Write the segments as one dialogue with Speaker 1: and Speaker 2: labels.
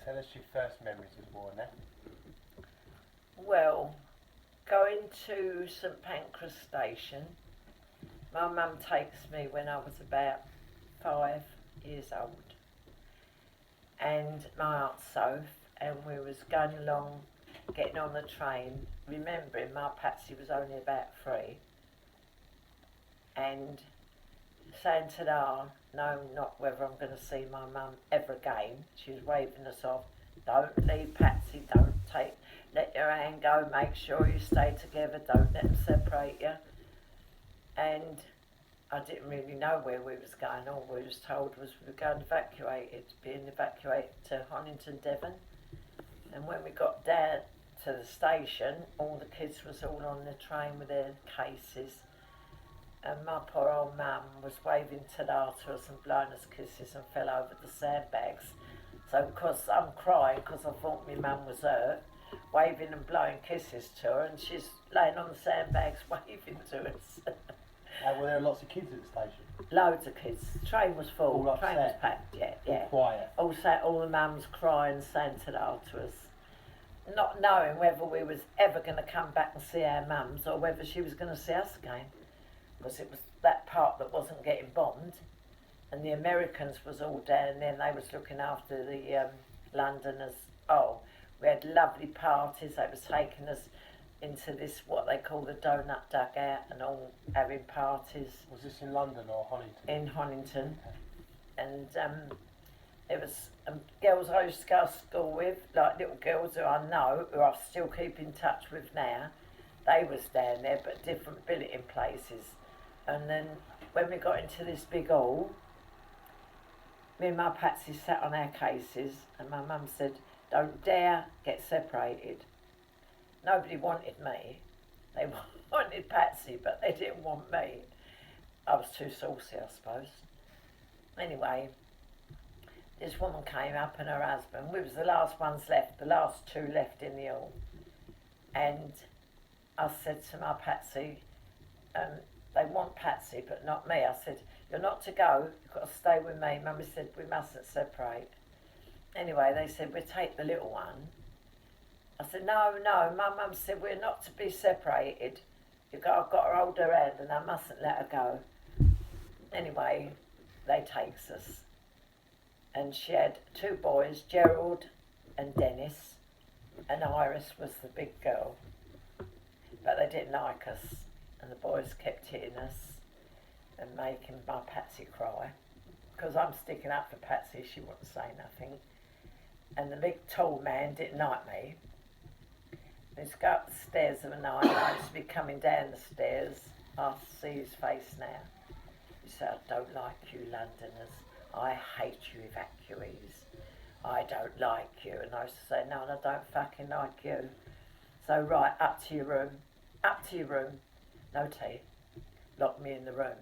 Speaker 1: Tell us your first memories of war now.
Speaker 2: Well, going to St Pancras Station, my mum takes me when I was about 5 years old, and my aunt Soph, and we was going along, getting on the train, remembering my Patsy was only about 3, and saying to her, no, not whether I'm going to see my mum ever again. She was waving us off. Don't leave Patsy, let your hand go, make sure you stay together, don't let them separate you. And I didn't really know where we was going. All we was told was we were going being evacuated to Honington, Devon. And when we got down to the station, all the kids was all on the train with their cases. And my poor old mum was waving ta-da to us and blowing us kisses and fell over the sandbags. So because I'm crying because I thought my mum was hurt, waving and blowing kisses to her, and she's laying on the sandbags waving to us.
Speaker 1: Were there lots of kids at the station?
Speaker 2: Loads of kids. The train was full.
Speaker 1: All
Speaker 2: Train was packed, yeah.
Speaker 1: All quiet.
Speaker 2: All the mums crying, saying ta-da to us. Not knowing whether we was ever going to come back and see our mums or whether she was going to see us again. Because it was that part that wasn't getting bombed, and the Americans was all down there and they was looking after the Londoners. Oh, we had lovely parties. They was taking us into this, what they call the donut dugout, and all having parties.
Speaker 1: Was this in London or Honington?
Speaker 2: In Honington. Okay. And there was girls I used to go to school with, like little girls who I know, who I still keep in touch with now. They was down there, but different billeting places. And then when we got into this big hall, me and my Patsy sat on our cases, and my mum said, don't dare get separated. Nobody wanted me. They wanted Patsy, but they didn't want me. I was too saucy, I suppose. Anyway, this woman came up and her husband. We was the last ones left, the last 2 left in the hall. And I said to my Patsy, they want Patsy, but not me. I said, you're not to go, you've got to stay with me. Mummy said, we mustn't separate. Anyway, they said, we'll take the little one. I said, no, my mum said, we're not to be separated. I've got to hold her hand and I mustn't let her go. Anyway, they takes us. And she had 2 boys, Gerald and Dennis, and Iris was the big girl. But they didn't like us. And the boys kept hitting us and making my Patsy cry. Because I'm sticking up for Patsy, she wouldn't say nothing. And the big tall man didn't like me. He used to go up the stairs of a night, I used to be coming down the stairs. I see his face now. He said, I don't like you Londoners. I hate you evacuees. I don't like you. And I used to say, no, I don't fucking like you. So right, up to your room. No tea. Locked me in the room.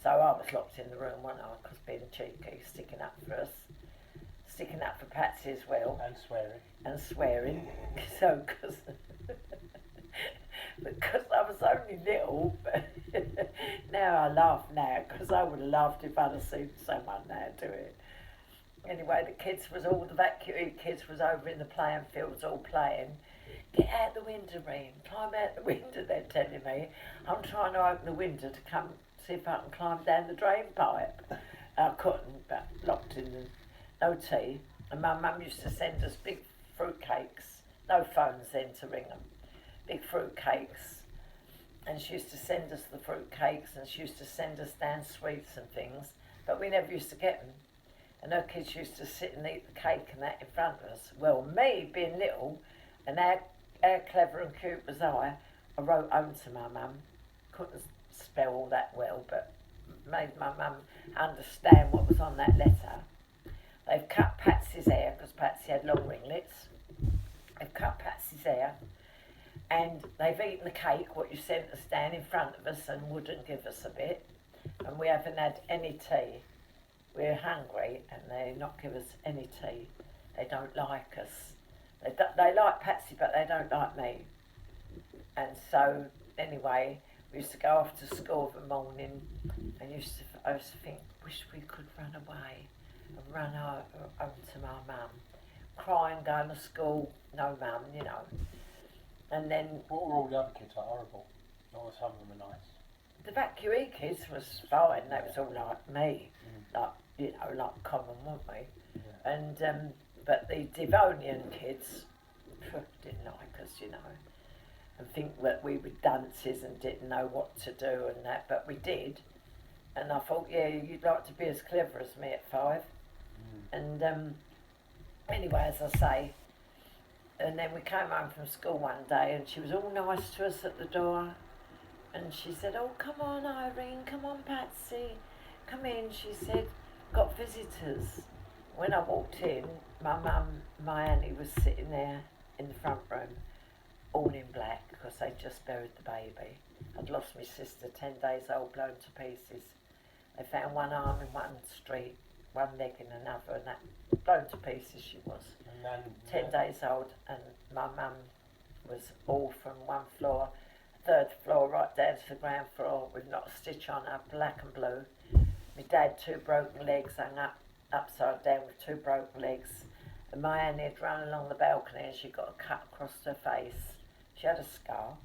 Speaker 2: So I was locked in the room, wasn't I? Because being cheeky, sticking up for us. Sticking up for Patsy as well. And swearing. So, because I was only little, but now I laugh now, because I would have laughed if I'd have seen someone now do it. Anyway, the evacuee kids was over in the playing fields all playing. Get out the window, Irene. Climb out the window, they're telling me. I'm trying to open the window to come see if I can climb down the drain pipe. I couldn't, but locked in the no tea. And my mum used to send us big fruit cakes. No phones then to ring them. Big fruit cakes. And she used to send us the fruit cakes, and she used to send us down sweets and things. But we never used to get them. And her kids used to sit and eat the cake and that in front of us. Well, me being little, and how clever and cute was I wrote home to my mum. Couldn't spell all that well, but made my mum understand what was on that letter. They've cut Patsy's hair, because Patsy had long ringlets. They've cut Patsy's hair, and they've eaten the cake, what you sent us down in front of us, and wouldn't give us a bit. And we haven't had any tea. We're hungry, and they not give us any tea. They don't like us. They like Patsy, but they don't like me. And so, anyway, we used to go off to school of a morning, and I used to think, wish we could run away and run home to my mum. crying, going to school, no mum, you know. And then
Speaker 1: What were all the other kids like? Horrible. Not some of them are nice.
Speaker 2: the evacuee kids was fine. They was all like me, like, you know, like common, weren't we?
Speaker 1: Yeah.
Speaker 2: And but the Devonian kids didn't like us, you know, and think that we were dunces and didn't know what to do and that, but we did. And I thought, yeah, you'd like to be as clever as me at 5. And anyway, as I say, and then we came home from school one day and she was all nice to us at the door. And she said, oh, come on, Irene, come on, Patsy, come in. She said, got visitors. When I walked in, my mum, my auntie, was sitting there in the front room, all in black, because they'd just buried the baby. I'd lost my sister, 10 days old, blown to pieces. They found one arm in one street, one leg in another, and that blown to pieces she was.
Speaker 1: And then
Speaker 2: 10 days old, and my mum was all from one floor, third floor, right down to the ground floor, with not a stitch on her, black and blue. My dad, 2 broken legs, hung up upside down with 2 broken legs. And my auntie had run along the balcony and she got a cut across her face. She had a scar.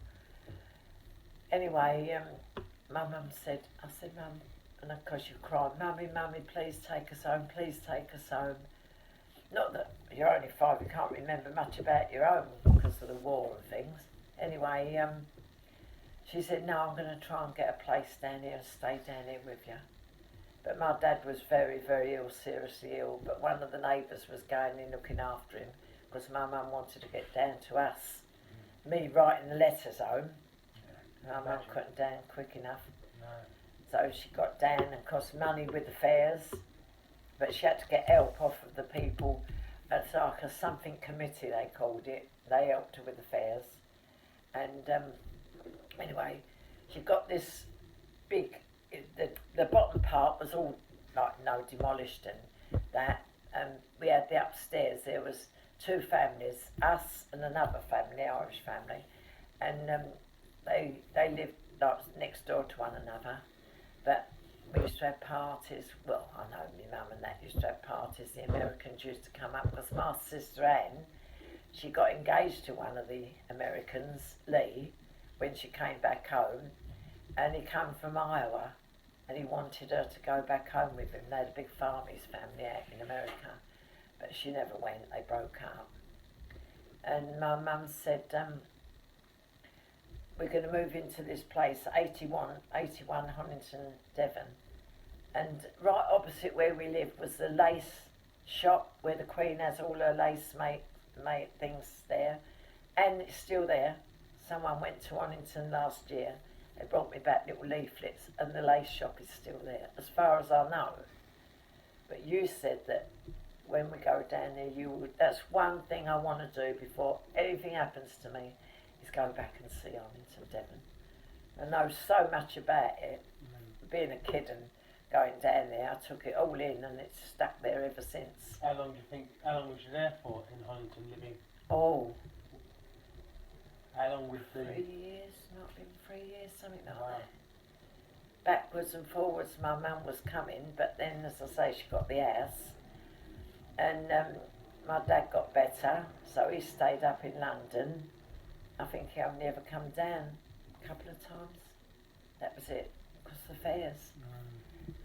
Speaker 2: Anyway, my mum said, I said, Mum, and of course she cried, Mummy, Mummy, please take us home, please take us home. Not that you're only 5, you can't remember much about your own because of the war and things. Anyway, she said, no, I'm going to try and get a place down here and stay down here with you. But my dad was very, very ill, seriously ill, but one of the neighbours was going in looking after him because my mum wanted to get down to us. Me writing the letters home, my mum couldn't down quick enough.
Speaker 1: No.
Speaker 2: So she got down and cost money with the fares, but she had to get help off of the people. It's like a something committee, they called it. They helped her with the fares. And anyway, she got this big, the bottom part was all like, demolished and that. And we had the upstairs, there was 2 families, us and another family, Irish family. And they lived like next door to one another. But we used to have parties. Well, I know my mum and that used to have parties. The Americans used to come up because my sister Anne, she got engaged to one of the Americans, Lee, when she came back home, and he come from Iowa, and he wanted her to go back home with him. They had a big farmers family out in America, but she never went. They broke up. And my mum said, we're going to move into this place, 81 Huntington, Devon. And right opposite where we lived was the lace shop where the Queen has all her lace made things there. And it's still there. Someone went to Huntington last year. They brought me back little leaflets and the lace shop is still there, as far as I know. But you said that when we go down there, that's one thing I want to do before anything happens to me, is go back and see Arlington, Devon. I know so much about it. Being a kid and going down there, I took it all in and it's stuck there ever since.
Speaker 1: How long was you there for in Huntington living?
Speaker 2: Oh,
Speaker 1: How long was
Speaker 2: 3 years, not been 3 years, something like
Speaker 1: Wow.
Speaker 2: that. Backwards and forwards, my mum was coming, but then, as I say, she got the house. And my dad got better, so he stayed up in London. I think he only ever come down a couple of times. That was it, because the fares.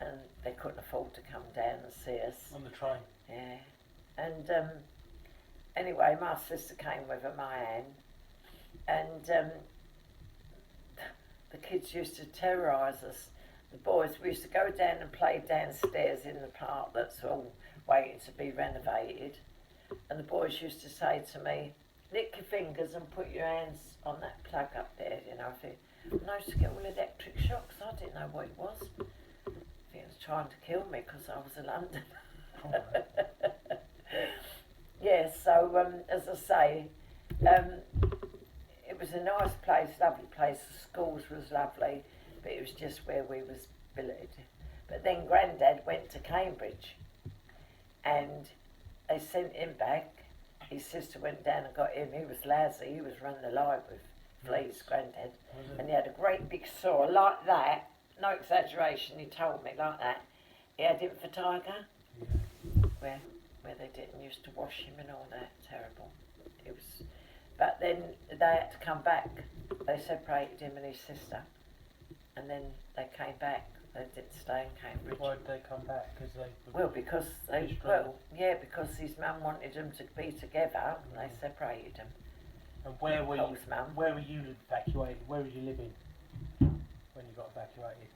Speaker 2: And they couldn't afford to come down and see us.
Speaker 1: On the train?
Speaker 2: Yeah. And anyway, my sister came with her, my Anne, and the kids used to terrorise us. The boys, we used to go down and play downstairs in the park that's all waiting to be renovated. And the boys used to say to me, lick your fingers and put your hands on that plug up there, you know. And I used to get all electric shocks. I didn't know what it was. I think it was trying to kill me because I was in London. Yeah, so as I say, it was a nice place, lovely place. The schools was lovely, but it was just where we was billeted. But then Grandad went to Cambridge, and they sent him back. His sister went down and got him. He was lousy. He was running alive with fleas, Grandad, and he had a great big sore like that. No exaggeration. He told me like that. He had it for Tiger.
Speaker 1: Yeah.
Speaker 2: Where? where they didn't used to wash him and all that. Terrible. It was, but then they had to come back. They separated him and his sister, and then they came back. They didn't stay in Cambridge.
Speaker 1: Why did they come back? Because they.
Speaker 2: Well, because they. Well, yeah, because his mum wanted them to be together, and they separated them.
Speaker 1: And where were you?
Speaker 2: Mum.
Speaker 1: Where were you evacuated? Where were you living when you got evacuated?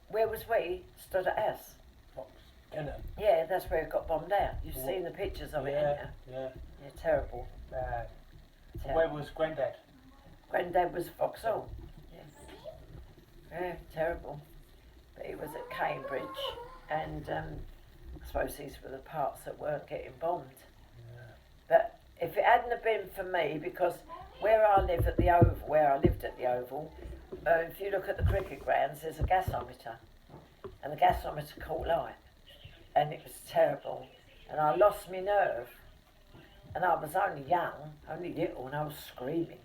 Speaker 2: Where was we? Stood at us.
Speaker 1: Fox, Kennett.
Speaker 2: Yeah, that's where it got bombed out. You've seen the pictures of it, haven't you?
Speaker 1: Yeah.
Speaker 2: Yeah, terrible.
Speaker 1: Terrible. Where was Grandad?
Speaker 2: Granddad was Vauxhall. Yeah, terrible. But he was at Cambridge, and I suppose these were the parts that weren't getting bombed.
Speaker 1: Yeah.
Speaker 2: But if it hadn't have been for me, because where I live at the Oval, where I lived at the Oval, if you look at the cricket grounds, there's a gasometer, and the gasometer caught light, and it was terrible, and I lost my nerve, and I was only young, only little, and I was screaming,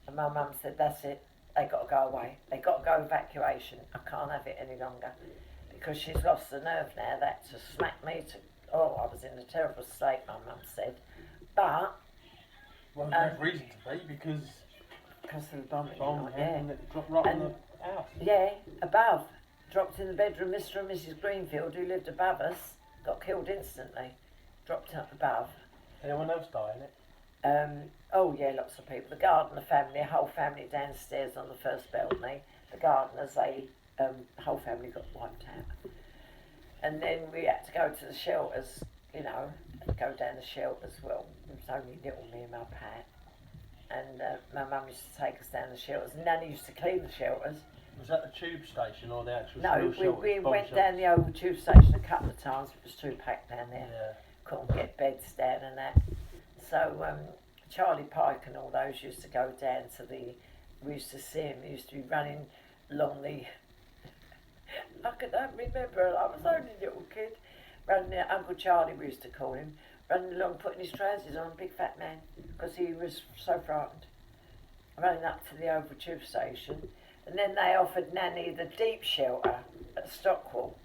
Speaker 2: and my mum said, that's it, they got to go away, they got to go evacuation, I can't have it any longer, because she's lost the nerve now. That to smack me to, I was in a terrible state, my mum said, but
Speaker 1: well, there's no reason to be, because
Speaker 2: of the bombing,
Speaker 1: and it dropped right on the house.
Speaker 2: Yeah, above, dropped in the bedroom. Mr. and Mrs. Greenfield, who lived above us, got killed instantly, dropped up above.
Speaker 1: Anyone else die in it?
Speaker 2: Oh yeah, lots of people. The Gardner family, the whole family downstairs on the first balcony. The Gardners, whole family got wiped out. And then we had to go to the shelters, you know, go down the shelters. Well, it was only little me and my Pat. And my mum used to take us down the shelters. And Nanny used to clean the shelters.
Speaker 1: Was that the tube station or the actual
Speaker 2: No,
Speaker 1: shelters?
Speaker 2: we went down the Oval Tube station a couple of times. It was too packed down there.
Speaker 1: Yeah.
Speaker 2: Couldn't get beds down and that. So Charlie Pike and all those used to go down to the. We used to see him. He used to be running along the. I don't remember. I was only a little kid. Running Uncle Charlie, we used to call him. Running along, putting his trousers on, big fat man, because he was so frightened. Running up to the Oval Tube station, and then they offered Nanny the deep shelter at Stockwell,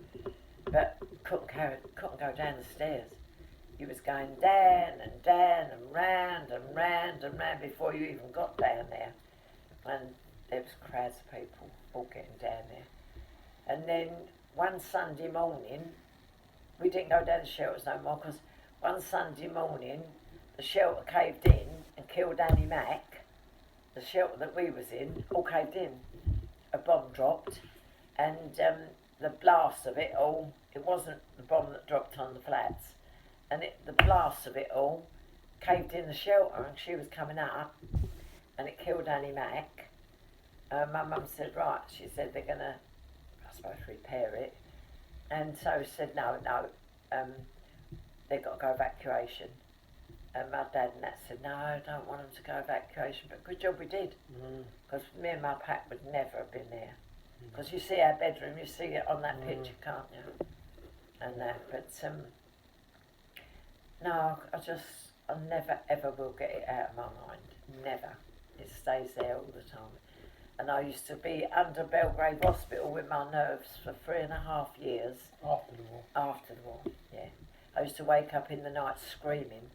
Speaker 2: but couldn't go down the stairs. He was going down and down and round and round and round before you even got down there, and there was crowds of people all getting down there. And then one Sunday morning, we didn't go down the shelters no more, because one Sunday morning, the shelter caved in and killed Annie Mac. The shelter that we was in all caved in. A bomb dropped, and the blast of it all, it wasn't the bomb that dropped on the flats, and the blast of it all caved in the shelter, and she was coming up, and it killed Annie Mac. My mum said, right, she said they're going to, I suppose, repair it. And so she said, no, they've got to go evacuation. And my dad and that said, no, I don't want them to go evacuation. But good job we did. Because me and my Pat would never have been there. Because you see our bedroom, you see it on that picture, can't you? And that, but no, I never ever will get it out of my mind. Never. It stays there all the time. And I used to be under Belgrave Hospital with my nerves for 3.5 years.
Speaker 1: After the war?
Speaker 2: After the war, yeah. I used to wake up in the night screaming,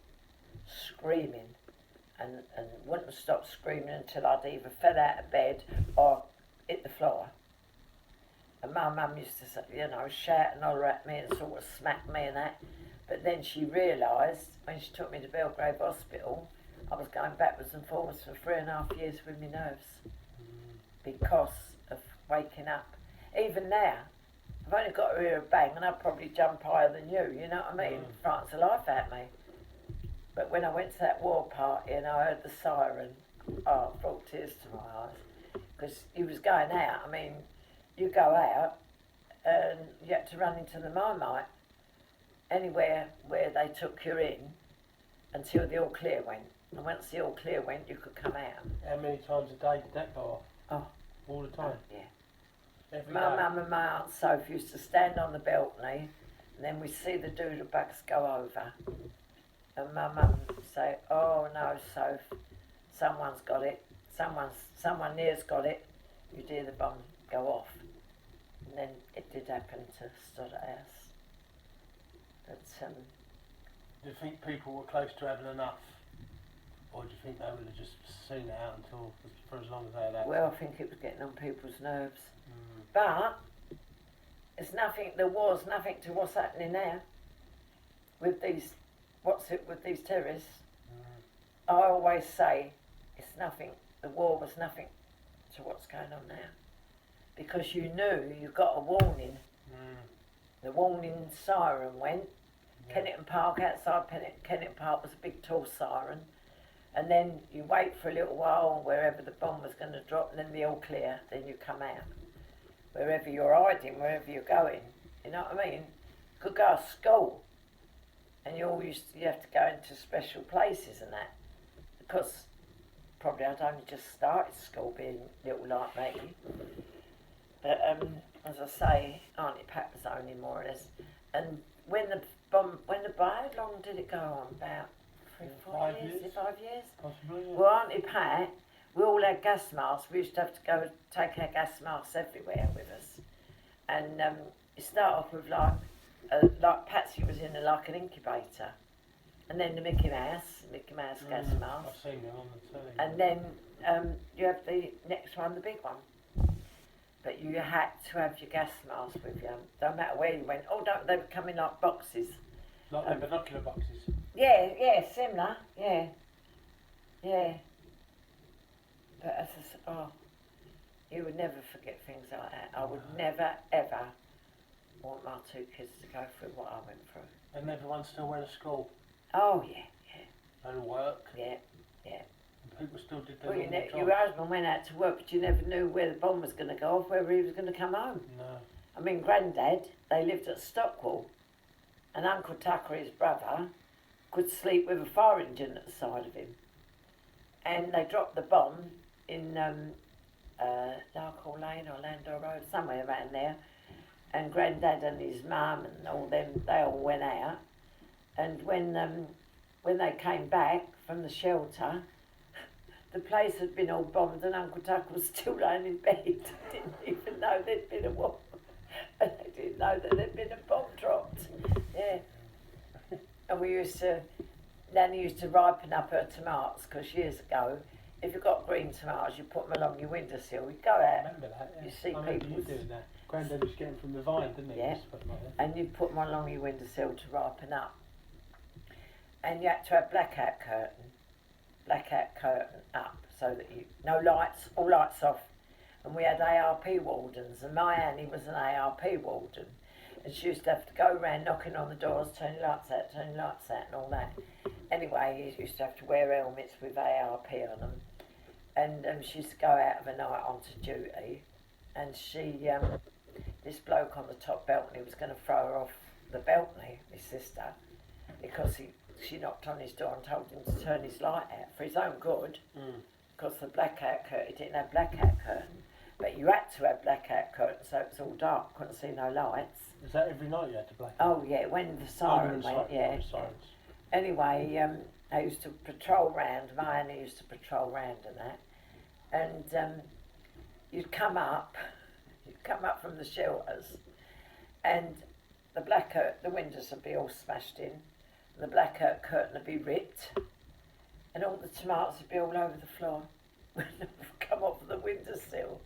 Speaker 2: and wouldn't stop screaming until I'd either fell out of bed or hit the floor. And my mum used to, shout and holler at me and sort of smack me and that. But then she realised, when she took me to Belgrave Hospital, I was going backwards and forwards for 3.5 years with my nerves. Because of waking up. Even now, I've only got to hear a bang and I'd probably jump higher than you, you know what I mean? Frighten the life out of me. But when I went to that war party and I heard the siren, it brought tears to my eyes. Because you was going out, I mean, you go out and you had to run into the Marmite, anywhere where they took you in until the all clear went. And once the all clear went, you could come out.
Speaker 1: How many times a day did that go off?
Speaker 2: Oh.
Speaker 1: All the time?
Speaker 2: Yeah.
Speaker 1: Every
Speaker 2: My
Speaker 1: day?
Speaker 2: mum and my Aunt Sophie used to stand on the balcony, and then we'd see the doodlebugs go over. And my mum would say, oh no, Soph, someone's got it. Someone near's got it. You'd hear the bomb go off. And then it did happen to Stoddart House. But
Speaker 1: Do you think people were close to having enough? Or do you think they would have just seen it out until for as long as they had access?
Speaker 2: Well, I think it was getting on people's nerves.
Speaker 1: Mm.
Speaker 2: But there was nothing to what's happening now with these terrorists.
Speaker 1: Mm.
Speaker 2: I always say it's nothing. The war was nothing to what's going on now, because you knew you got a warning.
Speaker 1: Mm.
Speaker 2: The warning siren went.
Speaker 1: Yeah.
Speaker 2: Kennington Park, outside Kennington Park, was a big tall siren, and then you wait for a little while wherever the bomb was going to drop, and then the all clear, then you come out. Wherever you're hiding, wherever you're going, you know what I mean? You could go to school, and you have to go into special places and that, because probably I'd only just started school being little like me. But as I say, Auntie Pat was only more or less, and when the bomb, how long did it go on? About 5 years?
Speaker 1: Possibly, yeah.
Speaker 2: Well, Auntie Pat, we all had gas masks. We used to have to go take our gas masks everywhere with us. And you start off with like Patsy was in like an incubator. And then the Mickey Mouse gas mask.
Speaker 1: I've seen them on the telly.
Speaker 2: And then you have the next one, the big one. But you had to have your gas mask with you. Don't matter where you went. They would come in like boxes.
Speaker 1: Like the binocular boxes.
Speaker 2: Yeah, similar. Yeah. But as I said, you would never forget things like that. I would never, ever want my two kids to go through what I went through.
Speaker 1: And everyone still went to school.
Speaker 2: Oh, yeah.
Speaker 1: And work.
Speaker 2: Yeah.
Speaker 1: And people still did their
Speaker 2: Well,
Speaker 1: normal jobs.
Speaker 2: your husband went out to work, but you never knew where the bomb was going to go off, whether he was going to come home.
Speaker 1: No.
Speaker 2: I mean, Grandad, they lived at Stockwell, and Uncle Tucker, his brother, could sleep with a fire engine at the side of him. And they dropped the bomb in Larkhall Lane or Landau Road, somewhere around there. And Grandad and his mum and all them, they all went out. And when they came back from the shelter, the place had been all bombed, and Uncle Tucker was still lying in bed. Didn't even know there'd been a war. And they didn't know that there'd been a bomb dropped. Yeah. And Nanny used to ripen up her tomatoes, because years ago, if you got green tomatoes, you put them along your windowsill. You'd go out.
Speaker 1: I remember that, yeah.
Speaker 2: You see
Speaker 1: I remember
Speaker 2: people
Speaker 1: you doing that. Grandad was getting from the vine, didn't he?
Speaker 2: Yeah.
Speaker 1: Just put them like that.
Speaker 2: And you'd put them along your windowsill to ripen up. And you had to have blackout curtain up, so that no lights, all lights off. And we had ARP wardens, and my Annie was an ARP warden. And she used to have to go around knocking on the doors, turning lights out, and all that. Anyway, he used to have to wear helmets with ARP on them. And she used to go out of a night onto duty, and this bloke on the top balcony was going to throw her off the balcony, my sister, because she knocked on his door and told him to turn his light out for his own good, because the blackout curtain, he didn't have blackout curtain, but you had to have blackout curtain, so it was all dark, couldn't see no lights.
Speaker 1: Was that every night you had to black
Speaker 2: Oh yeah, when the siren went, yeah.
Speaker 1: Sirens.
Speaker 2: Anyway, I used to patrol round, my Annie used to patrol round and that, and you'd come up from the shelters, and the windows would be all smashed in, the blackout curtain would be ripped, and all the tomatoes would be all over the floor when they would come off the windowsill.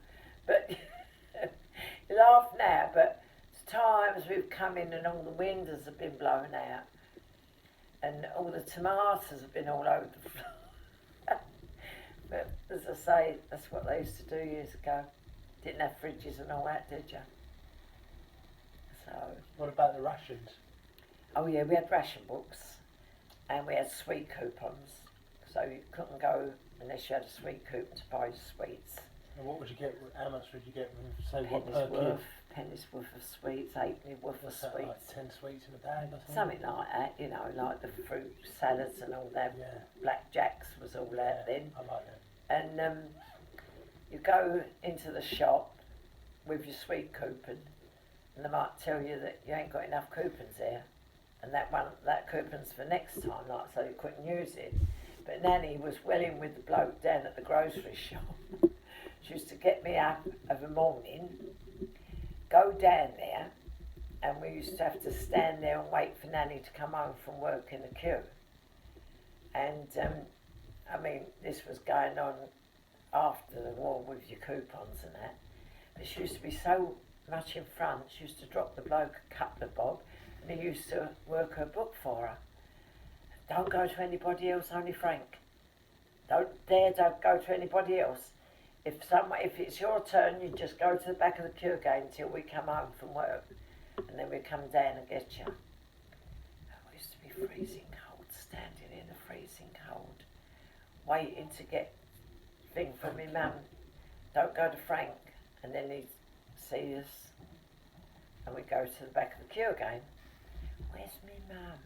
Speaker 2: But you laugh now, but times we've come in and all the windows have been blown out, and all the tomatoes have been all over the floor. But as I say, that's what they used to do years ago. Didn't have fridges and all that, did you? So.
Speaker 1: What about the rations?
Speaker 2: Oh yeah, we had ration books, and we had sweet coupons. So you couldn't go unless you had a sweet coupon to buy sweets.
Speaker 1: And what would you get? How much would you get? Say
Speaker 2: Pennies
Speaker 1: what per kid?
Speaker 2: Pennies worth of sweets, 8p worth of
Speaker 1: What's that,
Speaker 2: sweets.
Speaker 1: like 10 sweets in a bag or something?
Speaker 2: Something like that, you know, like the fruit salads and all that.
Speaker 1: Yeah.
Speaker 2: Black Jacks was all that then.
Speaker 1: I like that.
Speaker 2: And you go into the shop with your sweet coupon, and they might tell you that you ain't got enough coupons there, and that coupon's for next time, like, so you couldn't use it. But Nanny was well in with the bloke down at the grocery shop. She used to get me up of a morning, go down there, and we used to have to stand there and wait for Nanny to come home from work in the queue. And I mean, this was going on after the war with your coupons and that. But she used to be so much in front, she used to drop the bloke a couple of bob, and he used to work her book for her. Don't go to anybody else, only Frank. Don't go to anybody else. If it's your turn, you just go to the back of the queue again until we come home from work, and then we come down and get you. I used to be freezing cold, standing in the freezing cold, waiting to get thing from my mum. Don't go to Frank, and then he'd see us, and we'd go to the back of the queue again. Where's me mum?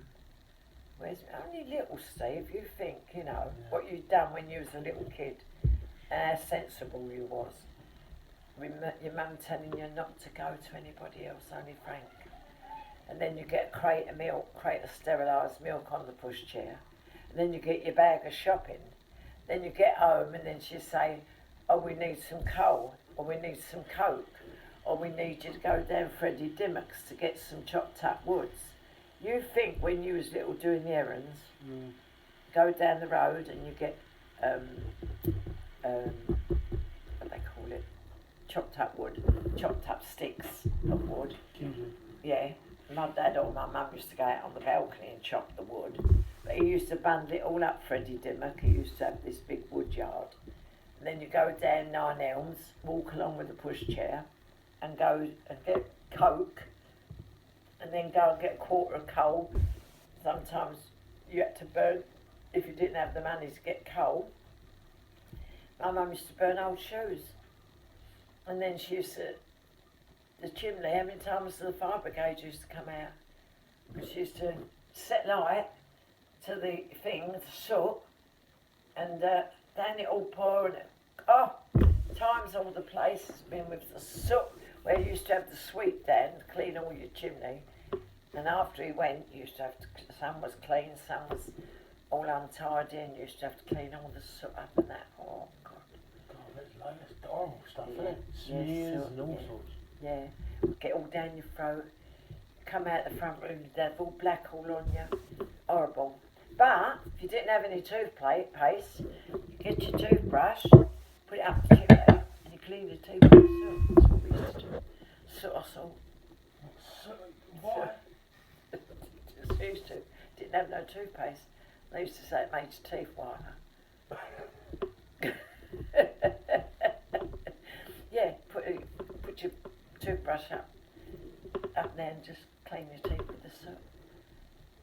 Speaker 2: Only little Steve, you think, you know, what you'd done when you was a little kid, and how sensible you was. Your mum telling you not to go to anybody else, only Frank. And then you get a crate of sterilised milk on the pushchair. And then you get your bag of shopping. Then you get home and then she'd say, oh, we need some coal, or we need some coke, or we need you to go down Freddie Dimmock's to get some chopped up woods. You think when you was little doing the errands, go down the road and you get, what they call it, chopped up wood, chopped up sticks of wood. Yeah, my dad or my mum used to go out on the balcony and chop the wood. But he used to bundle it all up, Freddie Dimmock. He used to have this big wood yard. And then you go down Nine Elms, walk along with the pushchair, and go and get coke, and then go and get a quarter of coal. Sometimes you had to burn, if you didn't have the money to get coal. My mum used to burn old shoes. And then she used to, the chimney, how many times the fire brigade used to come out? And she used to set light to the thing, the soot, and down it all pouring. Times all the place has been with the soot, where you used to have the sweep down to clean all your chimney. And after he went, you used to have to, some was clean, some was all untidy, and you used to have to clean all the soot up and that. Oh, God.
Speaker 1: That's horrible stuff, isn't it? Smears and all sorts.
Speaker 2: Yeah, get all down your throat. Come out the front room, you'd have all black all on you. Horrible. But if you didn't have any toothpaste, you get your toothbrush, put it up the chimney, and you clean your teeth with soot. That's what we used to do. Soot or salt.
Speaker 1: Why?
Speaker 2: Just used to. Didn't have no toothpaste. They used to say it made your teeth whiter. Yeah, put your toothbrush up there and just clean your teeth with the soot.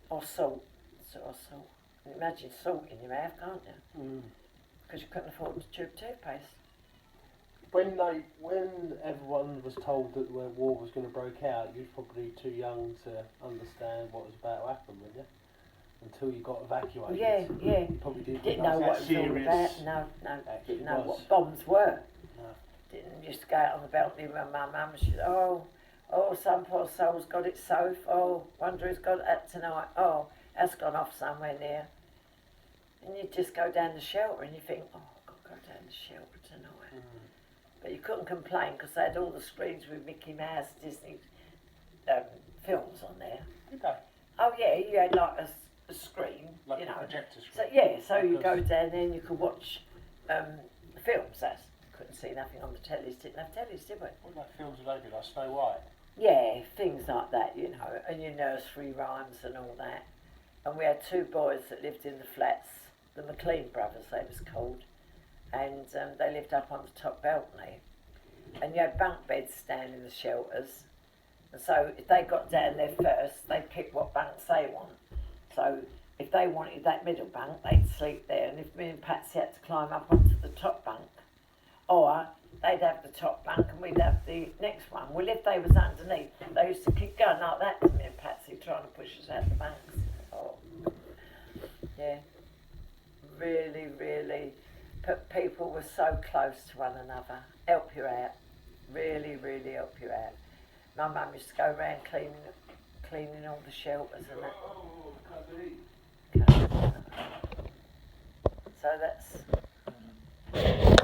Speaker 2: Or salt. Or salt. Imagine salt in your mouth, can't you? Because you couldn't afford to tube toothpaste.
Speaker 1: When everyone was told that the war was going to break out, you were probably too young to understand what was about to happen, weren't you? Until you got evacuated.
Speaker 2: Yeah.
Speaker 1: You probably
Speaker 2: didn't know what it was all about. No. Didn't know what bombs were.
Speaker 1: No.
Speaker 2: Didn't just go out on the balcony with my mum. She said, oh, some poor soul's got it safe. Oh, wonder who's got that tonight. Oh, that's gone off somewhere near. And you just go down the shelter and you think, oh, I've got to go down the shelter tonight. But you couldn't complain because they had all the screens with Mickey Mouse, Disney films on there.
Speaker 1: Did they?
Speaker 2: Oh yeah, you had like a screen,
Speaker 1: like
Speaker 2: you know.
Speaker 1: A projector screen.
Speaker 2: So yeah, so you go down there and you could watch the films. Couldn't see nothing on the tellies. Didn't have tellies, did we?
Speaker 1: What about films of like Snow White?
Speaker 2: Yeah, things like that, you know, and your nursery rhymes and all that. And we had two boys that lived in the flats, the McLean brothers, they was called, and they lived up on the top balcony. And you had bunk beds down in the shelters. And so if they got down there first, they'd pick what bunks they want. So if they wanted that middle bunk, they'd sleep there. And if me and Patsy had to climb up onto the top bunk, or they'd have the top bunk and we'd have the next one. Well, if they was underneath, they used to keep going like that to me and Patsy, trying to push us out the bunks. Oh, yeah. Really, really. But people were so close to one another. Help you out. Really, really help you out. My mum used to go around cleaning all the shelters and that. So that's...